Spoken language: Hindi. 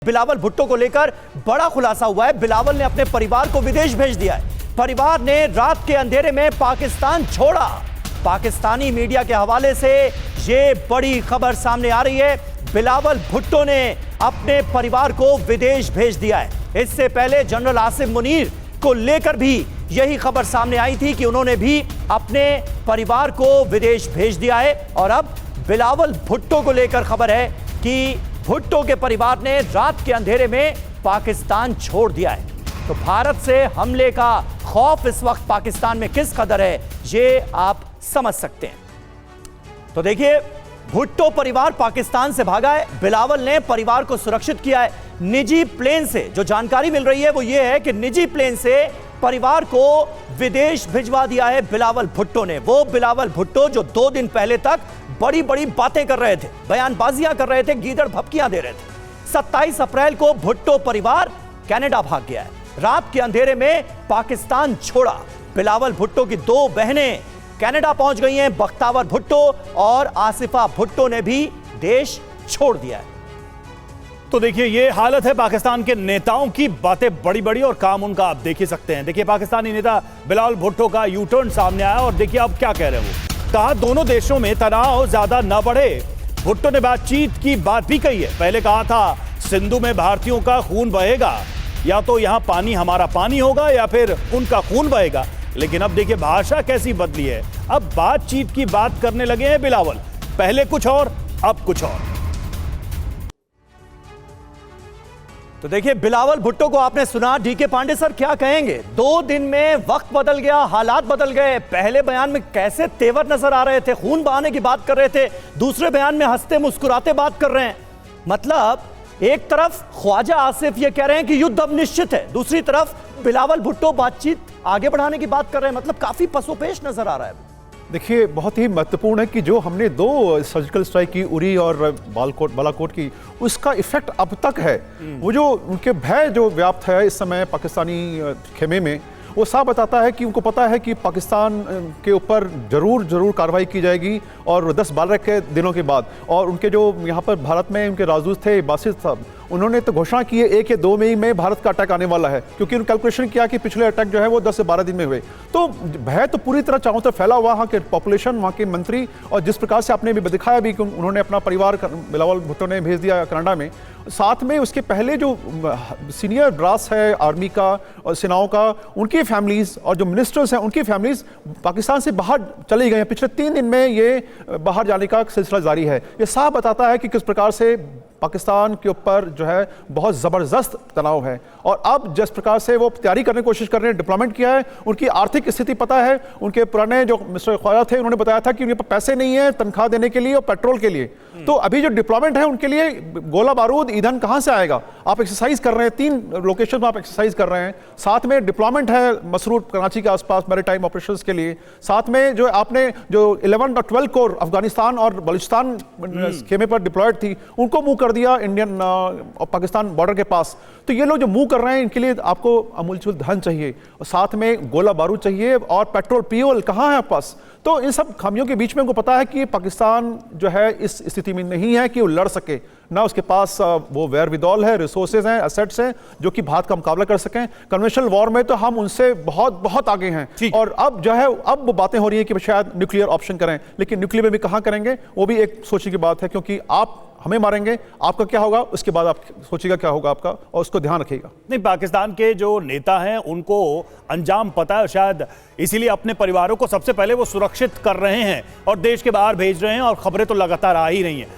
बिलावल भुट्टो को लेकर बड़ा खुलासा हुआ है। बिलावल ने अपने परिवार को विदेश भेज दिया है। परिवार ने रात के अंधेरे में पाकिस्तान छोड़ा। पाकिस्तानी मीडिया के हवाले से ये बड़ी खबर सामने आ रही है। बिलावल भुट्टो ने अपने परिवार को विदेश भेज दिया है। इससे पहले जनरल आसिफ मुनीर को लेकर भी यही खबर सामने आई थी कि उन्होंने भी अपने परिवार को विदेश भेज दिया है। और अब बिलावल भुट्टो को लेकर खबर है कि भुट्टो के परिवार ने रात के अंधेरे में पाकिस्तान छोड़ दिया है। तो भारत से हमले का खौफ इस वक्त पाकिस्तान में किस कदर है, ये आप समझ सकते हैं। तो देखिए, भुट्टो परिवार पाकिस्तान से भागा है। बिलावल ने परिवार को सुरक्षित किया है। निजी प्लेन से जो जानकारी मिल रही है वो ये है कि निजी प्लेन से परिवार को विदेश भिजवा दिया है बिलावल भुट्टो ने। वो बिलावल भुट्टो जो 2 दिन पहले तक बड़ी बड़ी बातें कर रहे थे, बयानबाजियां कर रहे थे, गीदड़ भपकियां दे रहे थे। 27 अप्रैल को भुट्टो परिवार कनाडा भाग गया है। रात के अंधेरे में पाकिस्तान छोड़ा। बिलावल भुट्टो की 2 बहनें कनाडा पहुंच गई हैं। बख्तावर भुट्टो और आसिफा भुट्टो ने भी देश छोड़ दिया है। तो देखिए, ये हालत है पाकिस्तान के नेताओं की। बातें बड़ी बड़ी और काम उनका आप देख ही सकते हैं। देखिए, पाकिस्तानी नेता बिलावल भुट्टो का यू टर्न सामने आया और देखिए अब क्या कह रहे हैं वो। कहा दोनों देशों में तनाव ज्यादा न बढ़े। भुट्टो ने बातचीत की बात भी कही है। पहले कहा था सिंधु में भारतीयों का खून बहेगा, या तो यहां पानी हमारा पानी होगा या फिर उनका खून बहेगा। लेकिन अब देखिए भाषा कैसी बदली है। अब बातचीत की बात करने लगे हैं बिलावल। पहले कुछ और, अब कुछ और। तो देखिए, बिलावल भुट्टो को आपने सुना। डीके पांडे सर क्या कहेंगे? 2 दिन में वक्त बदल गया, हालात बदल गए। पहले बयान में कैसे तेवर नजर आ रहे थे, खून बहाने की बात कर रहे थे, दूसरे बयान में हंसते मुस्कुराते बात कर रहे हैं। मतलब एक तरफ ख्वाजा आसिफ ये कह रहे हैं कि युद्ध अब निश्चित है, दूसरी तरफ बिलावल भुट्टो बातचीत आगे बढ़ाने की बात कर रहे हैं। मतलब काफी पसोपेश नजर आ रहा है। देखिए, बहुत ही महत्वपूर्ण है कि जो हमने 2 सर्जिकल स्ट्राइक की, उरी और बालाकोट की, उसका इफेक्ट अब तक है। वो जो उनके भय जो व्याप्त है इस समय पाकिस्तानी खेमे में, वो साफ बताता है कि उनको पता है कि पाकिस्तान के ऊपर जरूर कार्रवाई की जाएगी और 10-12 के दिनों के बाद। और उनके जो यहाँ पर भारत में उनके राजदूत थे बासित साहब, उन्होंने तो घोषणा की है 1 या 2 मई में भारत का अटैक आने वाला है, क्योंकि उन्होंने कैलकुलेशन किया कि पिछले अटैक जो है वो 10 से 12 दिन में हुए। तो भय तो पूरी तरह चारों तरफ फैला हुआ। वहाँ के पॉपुलेशन, वहाँ के मंत्री, और जिस प्रकार से आपने भी दिखाया भी कि उन्होंने अपना परिवार बिलावल भुट्टो ने भेज दिया कनाडा में। साथ में उसके पहले जो सीनियर ब्रास है आर्मी का और सेनाओं का, उनकी फैमिलीज और जो मिनिस्टर्स हैं उनकी फैमिलीज पाकिस्तान से बाहर चली गई हैं। पिछले 3 दिन में ये बाहर जाने का सिलसिला जारी है। ये साफ बताता है कि किस प्रकार से पाकिस्तान के ऊपर जो है बहुत ज़बरदस्त तनाव है। और अब जिस प्रकार से वो तैयारी करने की कोशिश कर रहे हैं, डिप्लॉयमेंट किया है, उनकी आर्थिक स्थिति पता है। उनके पुराने जो मिस्टर ख्वाजा थे, उन्होंने बताया था कि उनके पास पैसे नहीं है तनख्वाह देने के लिए और पेट्रोल के लिए। तो अभी जो डिप्लॉयमेंट है उनके लिए गोला बारूद, ईंधन कहाँ से आएगा? आप एक्सरसाइज कर रहे हैं, 3 लोकेशन में आप एक्सरसाइज कर रहे हैं। साथ में डिप्लॉयमेंट है मसरूर, कराची के आसपास मैरीटाइम ऑपरेशंस के लिए। साथ में जो आपने जो 11 और 12 कोर अफगानिस्तान और बलूचिस्तान खेमे पर डिप्लॉयड थी, उनको मूव कर दिया इंडियन और पाकिस्तान बॉर्डर के पास। तो ये लोग जो मूव कर रहे हैं, इनके लिए आपको अमूलचूल धन चाहिए और साथ में गोला बारूद चाहिए और पेट्रोल फ्यूल कहाँ है आपके पास? तो इन सब खामियों के बीच में उनको पता है कि पाकिस्तान जो है इस स्थिति में नहीं है कि वो लड़ सके। ना उसके पास वो वेयरविदॉल है, रिसोर्सेज हैं, एसेट्स हैं जो कि भारत का मुकाबला कर सकें। कन्वेंशनल वॉर में तो हम उनसे बहुत आगे हैं। और अब जो है अब वो बातें हो रही है कि शायद न्यूक्लियर ऑप्शन करें, लेकिन न्यूक्लियर में भी कहाँ करेंगे, वो भी एक सोचने की बात है। क्योंकि आप हमें मारेंगे, आपका क्या होगा, उसके बाद आप सोचिएगा क्या होगा आपका, और उसको ध्यान रखिएगा। नहीं, पाकिस्तान के जो नेता हैं उनको अंजाम पता है, शायद इसीलिए अपने परिवारों को सबसे पहले वो सुरक्षित कर रहे हैं और देश के बाहर भेज रहे हैं। और खबरें तो लगातार आ ही रही हैं।